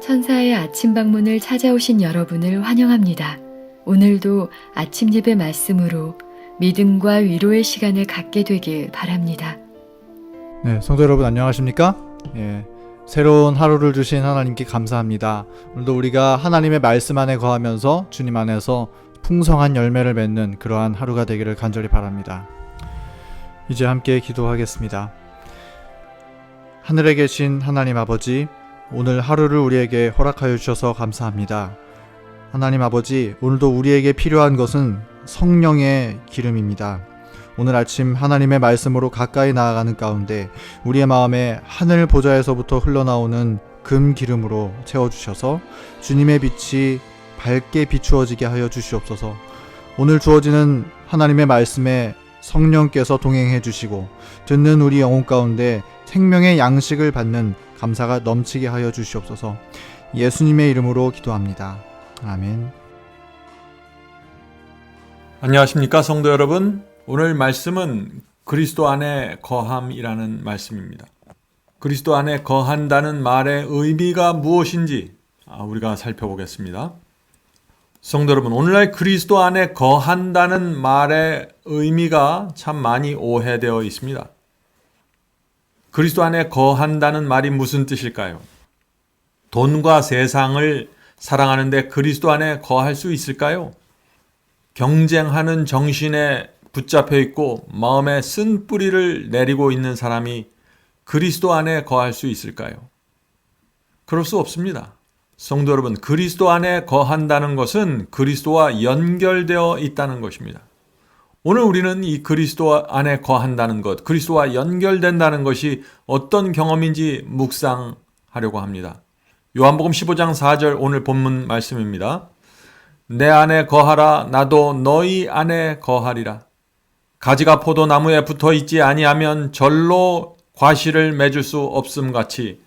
천사의 아침 방문을 찾아오신 여러분을 환영합니다. 오늘도 아침 예배 말씀으로 믿음과 위로의 시간을 갖게 되길 바랍니다. 네, 성도 여러분 안녕하십니까? 새로운 하루를 주신 하나님께 감사합니다. 오늘도 우리가 하나님의 말씀 안에 거하면서 주님 안에서 풍성한 열매를 맺는 그러한 하루가 되기를 간절히 바랍니다. 이제 함께 기도하겠습니다. 하늘에 계신 하나님 아버지, 오늘 하루를 우리에게 허락하여 주셔서 감사합니다. 하나님 아버지, 오늘도 우리에게 필요한 것은 성령의 기름입니다. 오늘 아침 하나님의 말씀으로 가까이 나아가는 가운데 우리의 마음에 하늘 보좌에서부터 흘러나오는 금 기름으로 채워주셔서 주님의 빛이 밝게 비추어지게 하여 주시옵소서. 오늘 주어지는 하나님의 말씀에 성령께서 동행해 주시고 듣는 우리 영혼 가운데 생명의 양식을 받는 감사가 넘치게 하여 주시옵소서. 예수님의 이름으로 기도합니다. 아멘. 안녕하십니까 성도 여러분. 오늘 말씀은 그리스도 안에 거함이라는 말씀입니다. 그리스도 안에 거한다는 말의 의미가 무엇인지 우리가 살펴보겠습니다. 성도 여러분, 오늘날 그리스도 안에 거한다는 말의 의미가 참 많이 오해되어 있습니다. 그리스도 안에 거한다는 말이 무슨 뜻일까요? 돈과 세상을 사랑하는데 그리스도 안에 거할 수 있을까요? 경쟁하는 정신에 붙잡혀 있고 마음에 쓴 뿌리를 내리고 있는 사람이 그리스도 안에 거할 수 있을까요? 그럴 수 없습니다. 성도 여러분, 그리스도 안에 거한다는 것은 그리스도와 연결되어 있다는 것입니다. 오늘 우리는 이 그리스도 안에 거한다는 것, 그리스도와 연결된다는 것이 어떤 경험인지 묵상하려고 합니다. 요한복음 15장 4절 오늘 본문 말씀입니다. 내 안에 거하라, 나도 너희 안에 거하리라. 가지가 포도나무에 붙어 있지 아니하면 절로 과실을 맺을 수 없음 같이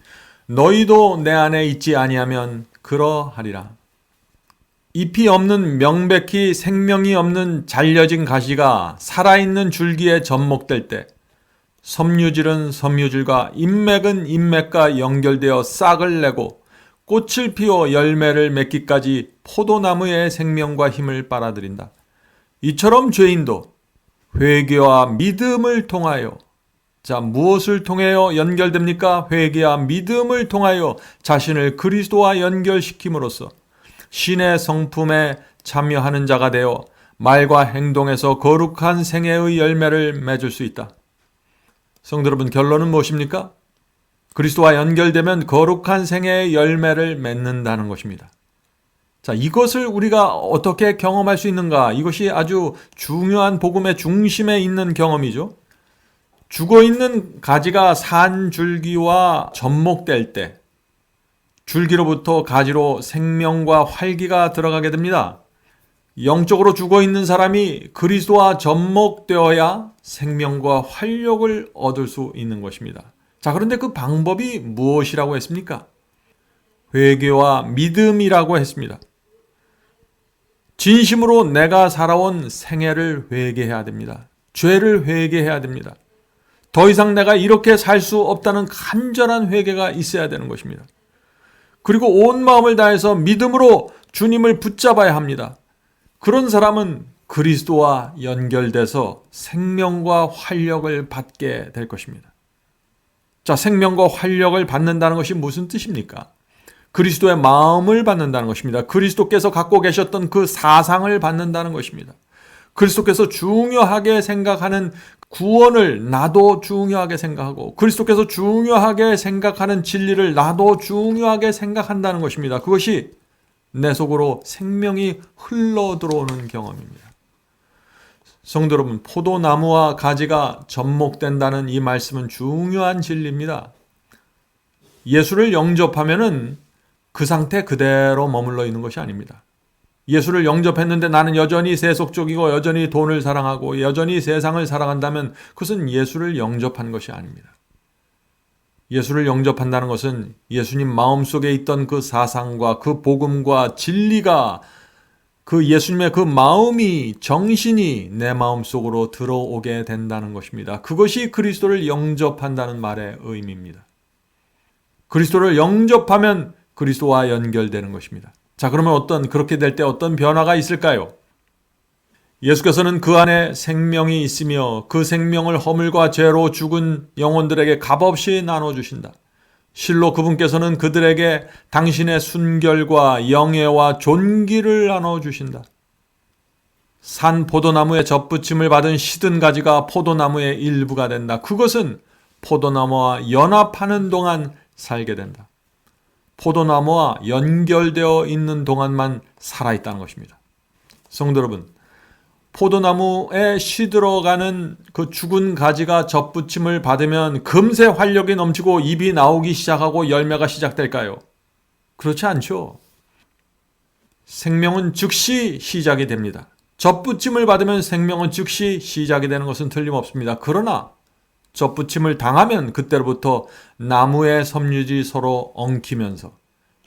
너희도 내 안에 있지 아니하면 그러하리라. 잎이 없는 명백히 생명이 없는 잘려진 가시가 살아있는 줄기에 접목될 때 섬유질은 섬유질과 인맥은 인맥과 연결되어 싹을 내고 꽃을 피워 열매를 맺기까지 포도나무의 생명과 힘을 빨아들인다. 이처럼 죄인도 회개와 믿음을 통하여 무엇을 통하여 연결됩니까? 회개와 믿음을 통하여 자신을 그리스도와 연결시킴으로써 신의 성품에 참여하는 자가 되어 말과 행동에서 거룩한 생애의 열매를 맺을 수 있다. 성도 여러분, 결론은 무엇입니까? 그리스도와 연결되면 거룩한 생애의 열매를 맺는다는 것입니다. 이것을 우리가 어떻게 경험할 수 있는가? 이것이 아주 중요한 복음의 중심에 있는 경험이죠. 죽어있는 가지가 산 줄기와 접목될 때 줄기로부터 가지로 생명과 활기가 들어가게 됩니다. 영적으로 죽어있는 사람이 그리스도와 접목되어야 생명과 활력을 얻을 수 있는 것입니다. 그런데 그 방법이 무엇이라고 했습니까? 회개와 믿음이라고 했습니다. 진심으로 내가 살아온 생애를 회개해야 됩니다. 죄를 회개해야 됩니다. 더 이상 내가 이렇게 살 수 없다는 간절한 회개가 있어야 되는 것입니다. 그리고 온 마음을 다해서 믿음으로 주님을 붙잡아야 합니다. 그런 사람은 그리스도와 연결돼서 생명과 활력을 받게 될 것입니다. 생명과 활력을 받는다는 것이 무슨 뜻입니까? 그리스도의 마음을 받는다는 것입니다. 그리스도께서 갖고 계셨던 그 사상을 받는다는 것입니다. 그리스도께서 중요하게 생각하는 구원을 나도 중요하게 생각하고 그리스도께서 중요하게 생각하는 진리를 나도 중요하게 생각한다는 것입니다. 그것이 내 속으로 생명이 흘러 들어오는 경험입니다. 성도 여러분, 포도나무와 가지가 접목된다는 이 말씀은 중요한 진리입니다. 예수를 영접하면은 그 상태 그대로 머물러 있는 것이 아닙니다. 예수를 영접했는데 나는 여전히 세속적이고 여전히 돈을 사랑하고 여전히 세상을 사랑한다면 그것은 예수를 영접한 것이 아닙니다. 예수를 영접한다는 것은 예수님 마음속에 있던 그 사상과 그 복음과 진리가 그 예수님의 그 마음이 정신이 내 마음속으로 들어오게 된다는 것입니다. 그것이 그리스도를 영접한다는 말의 의미입니다. 그리스도를 영접하면 그리스도와 연결되는 것입니다. 자, 그러면 그렇게 될 때 어떤 변화가 있을까요? 예수께서는 그 안에 생명이 있으며 그 생명을 허물과 죄로 죽은 영혼들에게 값없이 나눠주신다. 실로 그분께서는 그들에게 당신의 순결과 영예와 존귀를 나눠주신다. 산 포도나무에 접붙임을 받은 시든 가지가 포도나무의 일부가 된다. 그것은 포도나무와 연합하는 동안 살게 된다. 포도나무와 연결되어 있는 동안만 살아있다는 것입니다. 성도 여러분, 포도나무에 시들어가는 그 죽은 가지가 접붙임을 받으면 금세 활력이 넘치고 잎이 나오기 시작하고 열매가 시작될까요? 그렇지 않죠. 생명은 즉시 시작이 됩니다. 접붙임을 받으면 생명은 즉시 시작이 되는 것은 틀림없습니다. 그러나 접붙임을 당하면 그때로부터 나무의 섬유질이 서로 엉키면서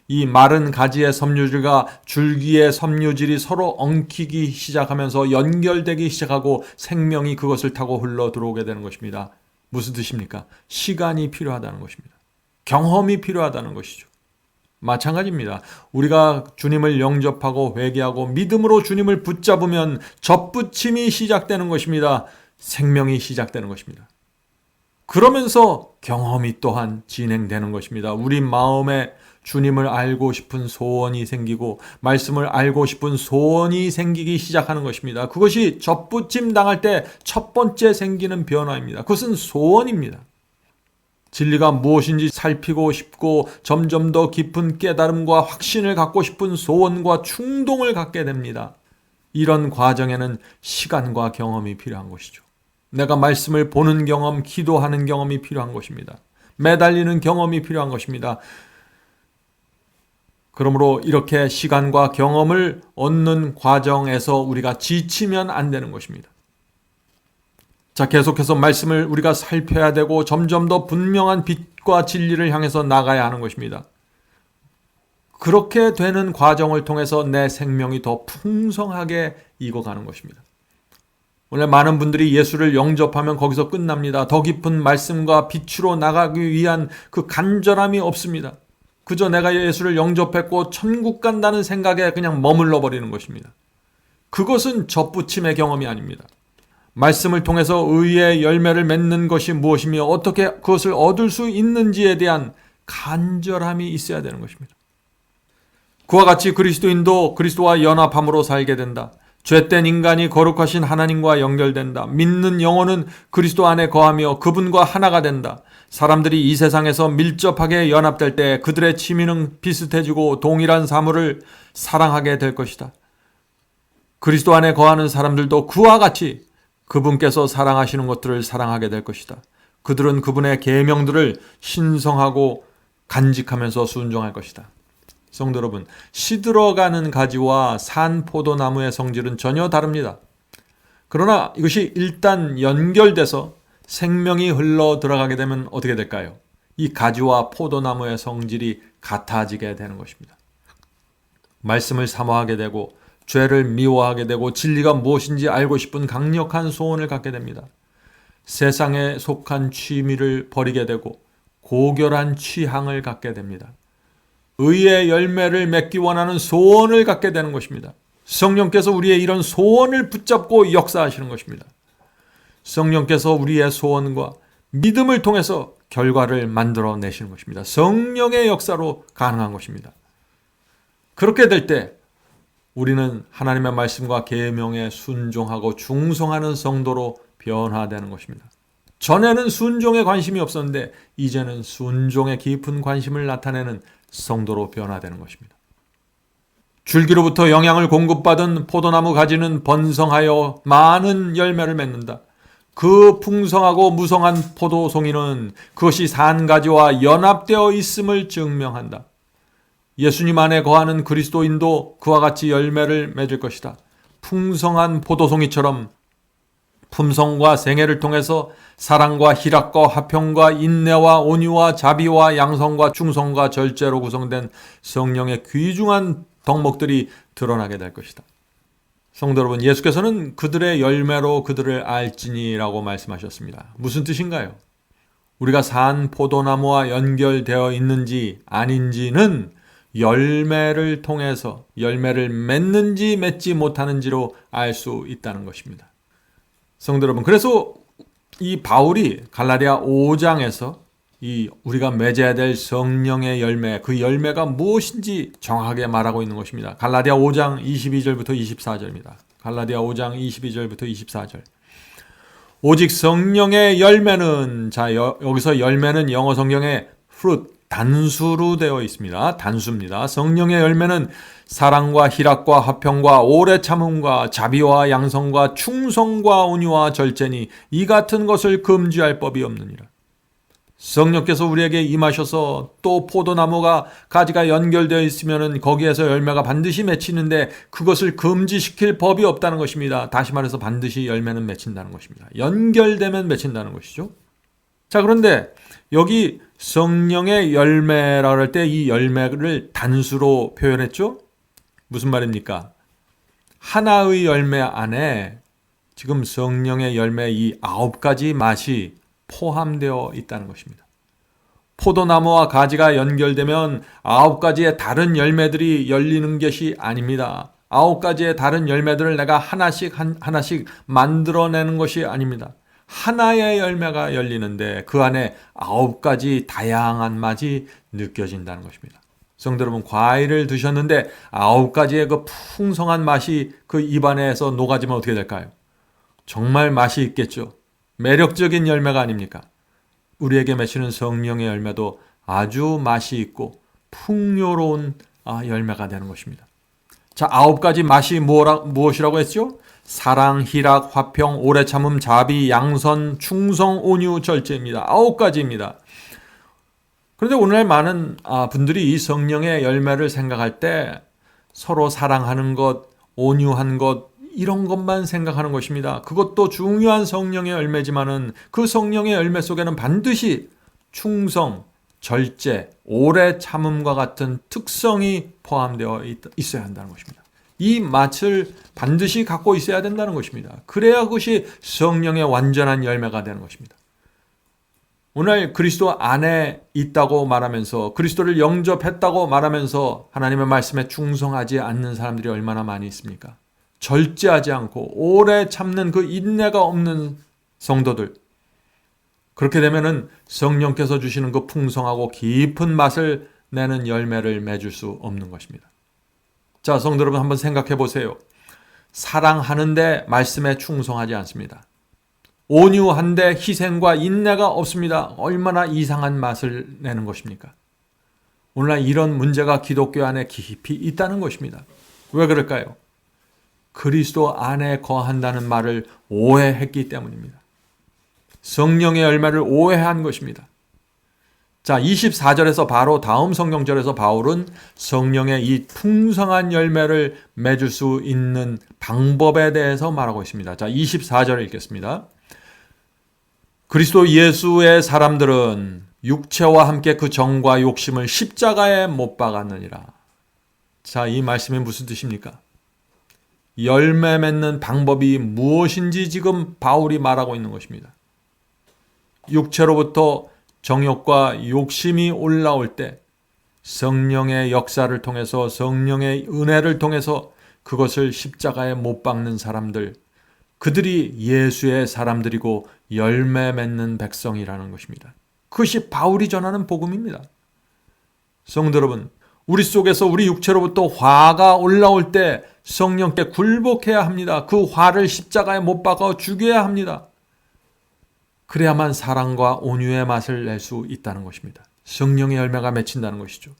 이 마른 가지의 섬유질과 줄기의 섬유질이 서로 엉키기 시작하면서 연결되기 시작하고 생명이 그것을 타고 흘러 들어오게 되는 것입니다. 무슨 뜻입니까? 시간이 필요하다는 것입니다. 경험이 필요하다는 것이죠. 마찬가지입니다. 우리가 주님을 영접하고 회개하고 믿음으로 주님을 붙잡으면 접붙임이 시작되는 것입니다. 생명이 시작되는 것입니다. 그러면서 경험이 또한 진행되는 것입니다. 우리 마음에 주님을 알고 싶은 소원이 생기고 말씀을 알고 싶은 소원이 생기기 시작하는 것입니다. 그것이 접붙임 당할 때 첫 번째 생기는 변화입니다. 그것은 소원입니다. 진리가 무엇인지 살피고 싶고 점점 더 깊은 깨달음과 확신을 갖고 싶은 소원과 충동을 갖게 됩니다. 이런 과정에는 시간과 경험이 필요한 것이죠. 내가 말씀을 보는 경험, 기도하는 경험이 필요한 것입니다. 매달리는 경험이 필요한 것입니다. 그러므로 이렇게 시간과 경험을 얻는 과정에서 우리가 지치면 안 되는 것입니다. 자, 계속해서 말씀을 우리가 살펴야 되고 점점 더 분명한 빛과 진리를 향해서 나가야 하는 것입니다. 그렇게 되는 과정을 통해서 내 생명이 더 풍성하게 익어가는 것입니다. 오늘 많은 분들이 예수를 영접하면 거기서 끝납니다. 더 깊은 말씀과 빛으로 나가기 위한 그 간절함이 없습니다. 그저 내가 예수를 영접했고 천국 간다는 생각에 그냥 머물러 버리는 것입니다. 그것은 접붙임의 경험이 아닙니다. 말씀을 통해서 의의 열매를 맺는 것이 무엇이며 어떻게 그것을 얻을 수 있는지에 대한 간절함이 있어야 되는 것입니다. 그와 같이 그리스도인도 그리스도와 연합함으로 살게 된다. 죄된 인간이 거룩하신 하나님과 연결된다. 믿는 영혼은 그리스도 안에 거하며 그분과 하나가 된다. 사람들이 이 세상에서 밀접하게 연합될 때 그들의 취미는 비슷해지고 동일한 사물을 사랑하게 될 것이다. 그리스도 안에 거하는 사람들도 그와 같이 그분께서 사랑하시는 것들을 사랑하게 될 것이다. 그들은 그분의 계명들을 신성하고 간직하면서 순종할 것이다. 성도 여러분, 시들어가는 가지와 산 포도나무의 성질은 전혀 다릅니다. 그러나 이것이 일단 연결돼서 생명이 흘러 들어가게 되면 어떻게 될까요? 이 가지와 포도나무의 성질이 같아지게 되는 것입니다. 말씀을 사모하게 되고 죄를 미워하게 되고 진리가 무엇인지 알고 싶은 강력한 소원을 갖게 됩니다. 세상에 속한 취미를 버리게 되고 고결한 취향을 갖게 됩니다. 의의 열매를 맺기 원하는 소원을 갖게 되는 것입니다. 성령께서 우리의 이런 소원을 붙잡고 역사하시는 것입니다. 성령께서 우리의 소원과 믿음을 통해서 결과를 만들어내시는 것입니다. 성령의 역사로 가능한 것입니다. 그렇게 될 때 우리는 하나님의 말씀과 계명에 순종하고 충성하는 성도로 변화되는 것입니다. 전에는 순종에 관심이 없었는데 이제는 순종에 깊은 관심을 나타내는 성도로 변화되는 것입니다. 줄기로부터 영양을 공급받은 포도나무 가지는 번성하여 많은 열매를 맺는다. 그 풍성하고 무성한 포도송이는 그것이 산가지와 연합되어 있음을 증명한다. 예수님 안에 거하는 그리스도인도 그와 같이 열매를 맺을 것이다. 풍성한 포도송이처럼 품성과 생애를 통해서 사랑과 희락과 화평과 인내와 온유와 자비와 양성과 충성과 절제로 구성된 성령의 귀중한 덕목들이 드러나게 될 것이다. 성도 여러분, 예수께서는 그들의 열매로 그들을 알지니라고 말씀하셨습니다. 무슨 뜻인가요? 우리가 산 포도나무와 연결되어 있는지 아닌지는 열매를 통해서 열매를 맺는지 맺지 못하는지로 알 수 있다는 것입니다. 성도 여러분, 그래서 이 바울이 갈라디아 5장에서 이 우리가 맺어야 될 성령의 열매, 그 열매가 무엇인지 정확하게 말하고 있는 것입니다. 갈라디아 5장 22절부터 24절입니다. 갈라디아 5장 22절부터 24절. 오직 성령의 열매는, 자, 여기서 열매는 영어 성경에 fruit, 단수로 되어 있습니다. 단수입니다. 성령의 열매는 사랑과 희락과 화평과 오래 참음과 자비와 양성과 충성과 온유와 절제니 이 같은 것을 금지할 법이 없느니라. 성령께서 우리에게 임하셔서 또 포도나무가 가지가 연결되어 있으면 거기에서 열매가 반드시 맺히는데 그것을 금지시킬 법이 없다는 것입니다. 다시 말해서 반드시 열매는 맺힌다는 것입니다. 연결되면 맺힌다는 것이죠. 자, 그런데 여기 성령의 열매라고 할 때 이 열매를 단수로 표현했죠? 무슨 말입니까? 하나의 열매 안에 지금 성령의 열매 이 9가지 맛이 포함되어 있다는 것입니다. 포도나무와 가지가 연결되면 9가지의 다른 열매들이 열리는 것이 아닙니다. 9가지의 다른 열매들을 내가 하나씩 만들어내는 것이 아닙니다. 하나의 열매가 열리는데 그 안에 9가지 다양한 맛이 느껴진다는 것입니다. 성도 여러분, 과일을 드셨는데 9가지의 그 풍성한 맛이 그 입안에서 녹아지면 어떻게 될까요? 정말 맛이 있겠죠. 매력적인 열매가 아닙니까? 우리에게 맺히는 성령의 열매도 아주 맛이 있고 풍요로운 열매가 되는 것입니다. 자, 9가지 맛이 무엇이라고 했죠? 사랑, 희락, 화평, 오래 참음, 자비, 양선, 충성, 온유, 절제입니다. 9가지입니다. 그런데 오늘 많은 분들이 이 성령의 열매를 생각할 때 서로 사랑하는 것, 온유한 것, 이런 것만 생각하는 것입니다. 그것도 중요한 성령의 열매지만은 그 성령의 열매 속에는 반드시 충성, 절제, 오래 참음과 같은 특성이 포함되어 있어야 한다는 것입니다. 이 맛을 반드시 갖고 있어야 된다는 것입니다. 그래야 그것이 성령의 완전한 열매가 되는 것입니다. 오늘 그리스도 안에 있다고 말하면서 그리스도를 영접했다고 말하면서 하나님의 말씀에 충성하지 않는 사람들이 얼마나 많이 있습니까? 절제하지 않고 오래 참는 그 인내가 없는 성도들. 그렇게 되면은 성령께서 주시는 그 풍성하고 깊은 맛을 내는 열매를 맺을 수 없는 것입니다. 자, 성도 여러분, 한번 생각해 보세요. 사랑하는데 말씀에 충성하지 않습니다. 온유한데 희생과 인내가 없습니다. 얼마나 이상한 맛을 내는 것입니까? 오늘날 이런 문제가 기독교 안에 깊이 있다는 것입니다. 왜 그럴까요? 그리스도 안에 거한다는 말을 오해했기 때문입니다. 성령의 열매를 오해한 것입니다. 자, 24절에서 바로 다음 성경절에서 바울은 성령의 이 풍성한 열매를 맺을 수 있는 방법에 대해서 말하고 있습니다. 자, 24절을 읽겠습니다. 그리스도 예수의 사람들은 육체와 함께 그 정과 욕심을 십자가에 못 박았느니라. 자, 이 말씀이 무슨 뜻입니까? 열매 맺는 방법이 무엇인지 지금 바울이 말하고 있는 것입니다. 육체로부터 정욕과 욕심이 올라올 때 성령의 역사를 통해서 성령의 은혜를 통해서 그것을 십자가에 못 박는 사람들, 그들이 예수의 사람들이고 열매 맺는 백성이라는 것입니다. 그것이 바울이 전하는 복음입니다. 성도 여러분, 우리 속에서 우리 육체로부터 화가 올라올 때 성령께 굴복해야 합니다. 그 화를 십자가에 못 박아 죽여야 합니다. 그래야만 사랑과 온유의 맛을 낼 수 있다는 것입니다. 성령의 열매가 맺힌다는 것이죠.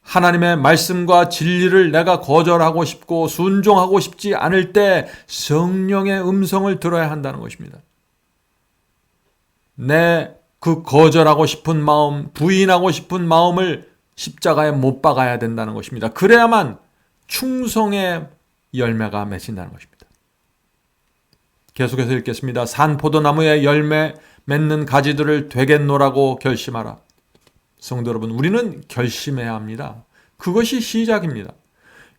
하나님의 말씀과 진리를 내가 거절하고 싶고 순종하고 싶지 않을 때 성령의 음성을 들어야 한다는 것입니다. 내 그 거절하고 싶은 마음, 부인하고 싶은 마음을 십자가에 못 박아야 된다는 것입니다. 그래야만 충성의 열매가 맺힌다는 것입니다. 계속해서 읽겠습니다. 산 포도나무의 열매 맺는 가지들을 되겠노라고 결심하라. 성도 여러분, 우리는 결심해야 합니다. 그것이 시작입니다.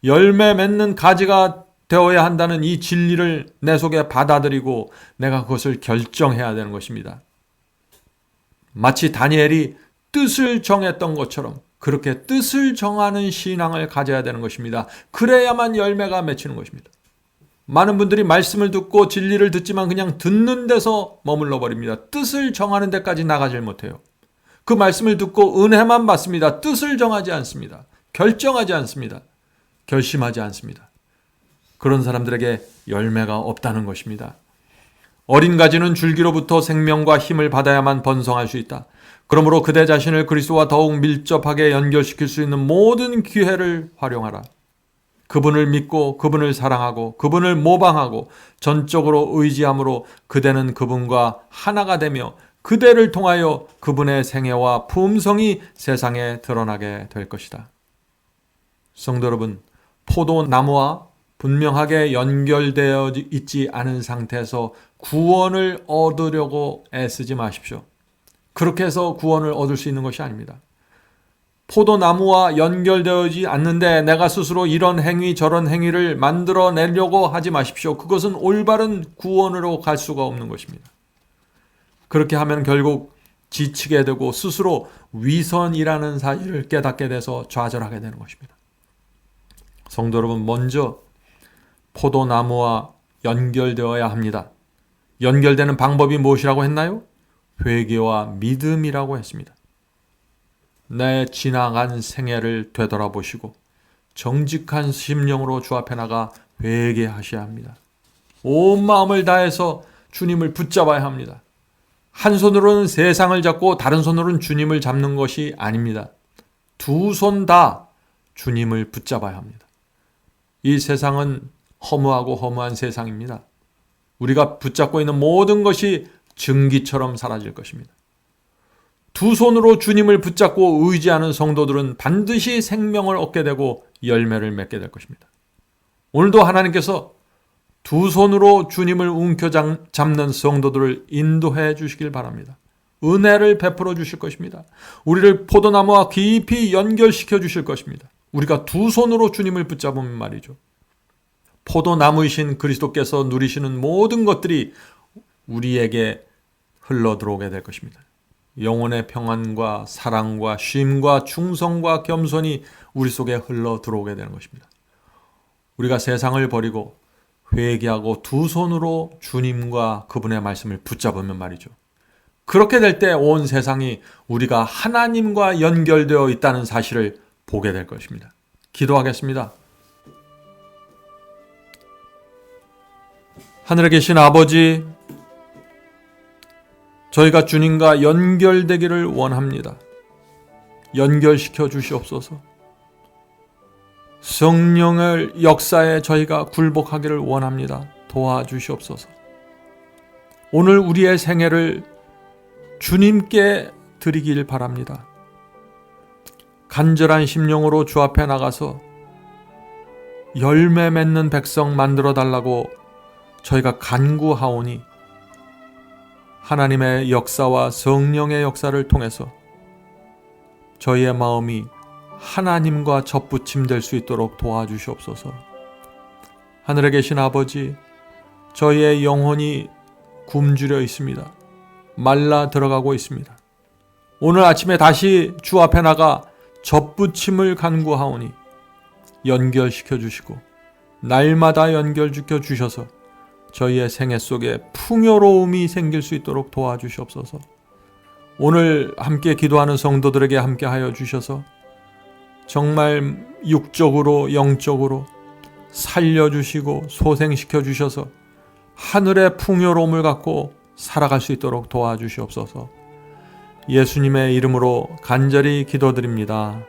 열매 맺는 가지가 되어야 한다는 이 진리를 내 속에 받아들이고 내가 그것을 결정해야 되는 것입니다. 마치 다니엘이 뜻을 정했던 것처럼 그렇게 뜻을 정하는 신앙을 가져야 되는 것입니다. 그래야만 열매가 맺히는 것입니다. 많은 분들이 말씀을 듣고 진리를 듣지만 그냥 듣는 데서 머물러 버립니다. 뜻을 정하는 데까지 나가질 못해요. 그 말씀을 듣고 은혜만 받습니다. 뜻을 정하지 않습니다. 결정하지 않습니다. 결심하지 않습니다. 그런 사람들에게 열매가 없다는 것입니다. 어린 가지는 줄기로부터 생명과 힘을 받아야만 번성할 수 있다. 그러므로 그대 자신을 그리스도와 더욱 밀접하게 연결시킬 수 있는 모든 기회를 활용하라. 그분을 믿고 그분을 사랑하고 그분을 모방하고 전적으로 의지함으로 그대는 그분과 하나가 되며 그대를 통하여 그분의 생애와 품성이 세상에 드러나게 될 것이다. 성도 여러분, 포도나무와 분명하게 연결되어 있지 않은 상태에서 구원을 얻으려고 애쓰지 마십시오. 그렇게 해서 구원을 얻을 수 있는 것이 아닙니다. 포도나무와 연결되어지 않는데 내가 스스로 이런 행위 저런 행위를 만들어내려고 하지 마십시오. 그것은 올바른 구원으로 갈 수가 없는 것입니다. 그렇게 하면 결국 지치게 되고 스스로 위선이라는 사실을 깨닫게 돼서 좌절하게 되는 것입니다. 성도 여러분, 먼저 포도나무와 연결되어야 합니다. 연결되는 방법이 무엇이라고 했나요? 회개와 믿음이라고 했습니다. 내 지나간 생애를 되돌아보시고 정직한 심령으로 주 앞에 나가 회개하셔야 합니다. 온 마음을 다해서 주님을 붙잡아야 합니다. 한 손으로는 세상을 잡고 다른 손으로는 주님을 잡는 것이 아닙니다. 두 손 다 주님을 붙잡아야 합니다. 이 세상은 허무하고 허무한 세상입니다. 우리가 붙잡고 있는 모든 것이 증기처럼 사라질 것입니다. 두 손으로 주님을 붙잡고 의지하는 성도들은 반드시 생명을 얻게 되고 열매를 맺게 될 것입니다. 오늘도 하나님께서 두 손으로 주님을 움켜잡는 성도들을 인도해 주시길 바랍니다. 은혜를 베풀어 주실 것입니다. 우리를 포도나무와 깊이 연결시켜 주실 것입니다. 우리가 두 손으로 주님을 붙잡으면 말이죠. 포도나무이신 그리스도께서 누리시는 모든 것들이 우리에게 흘러들어오게 될 것입니다. 영혼의 평안과 사랑과 쉼과 충성과 겸손이 우리 속에 흘러들어오게 되는 것입니다. 우리가 세상을 버리고 회개하고 두 손으로 주님과 그분의 말씀을 붙잡으면 말이죠. 그렇게 될 때 온 세상이 우리가 하나님과 연결되어 있다는 사실을 보게 될 것입니다. 기도하겠습니다. 하늘에 계신 아버지, 저희가 주님과 연결되기를 원합니다. 연결시켜 주시옵소서. 성령의 역사에 저희가 굴복하기를 원합니다. 도와주시옵소서. 오늘 우리의 생애를 주님께 드리길 바랍니다. 간절한 심령으로 주 앞에 나가서 열매 맺는 백성 만들어 달라고 저희가 간구하오니 하나님의 역사와 성령의 역사를 통해서 저희의 마음이 하나님과 접붙임 될 수 있도록 도와주시옵소서. 하늘에 계신 아버지, 저희의 영혼이 굶주려 있습니다. 말라 들어가고 있습니다. 오늘 아침에 다시 주 앞에 나가 접붙임을 간구하오니 연결시켜 주시고 날마다 연결시켜 주셔서 저희의 생애 속에 풍요로움이 생길 수 있도록 도와주시옵소서. 오늘 함께 기도하는 성도들에게 함께 하여 주셔서 정말 육적으로 영적으로 살려주시고 소생시켜 주셔서 하늘의 풍요로움을 갖고 살아갈 수 있도록 도와주시옵소서. 예수님의 이름으로 간절히 기도드립니다.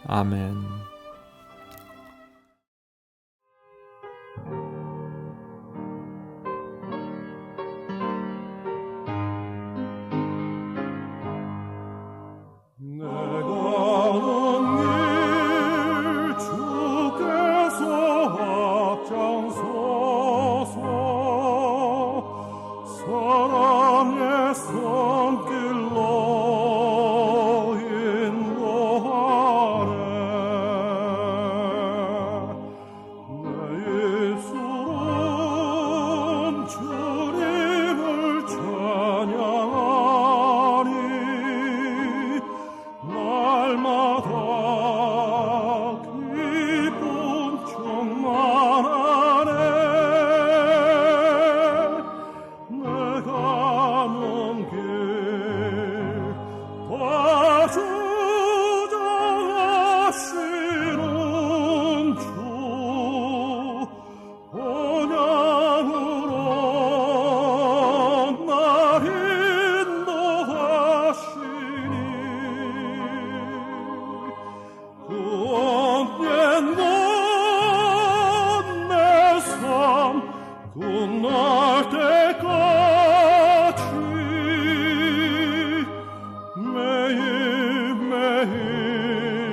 아멘. 날마다 기쁨 충만하네. 내가 먼 길 다 주장하시는 주 언양으로 날 인도하시니 그 언젠가 내 삶 끝날 때까지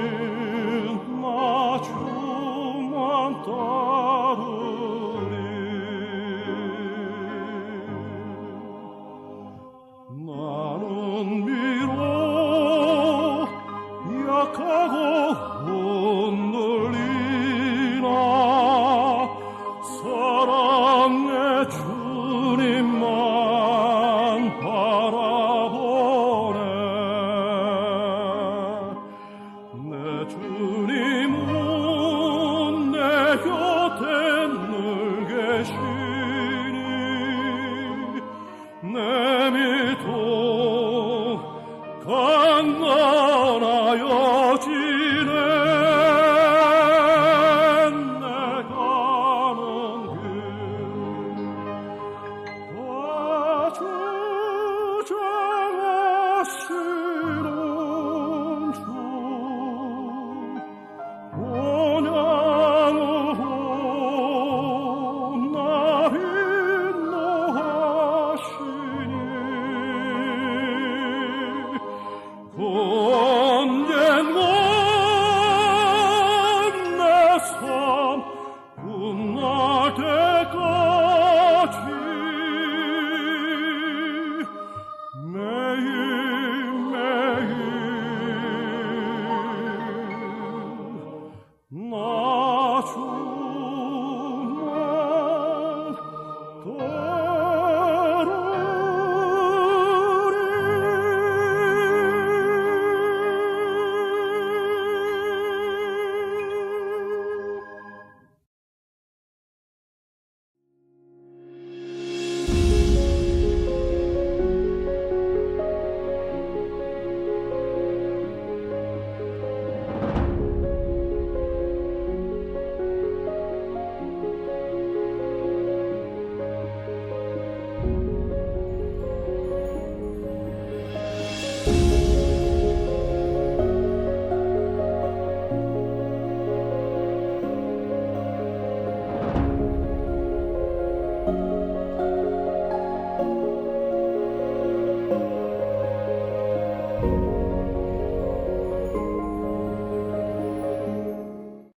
매일매일 나 주만 따르리. 나는 비록 약하고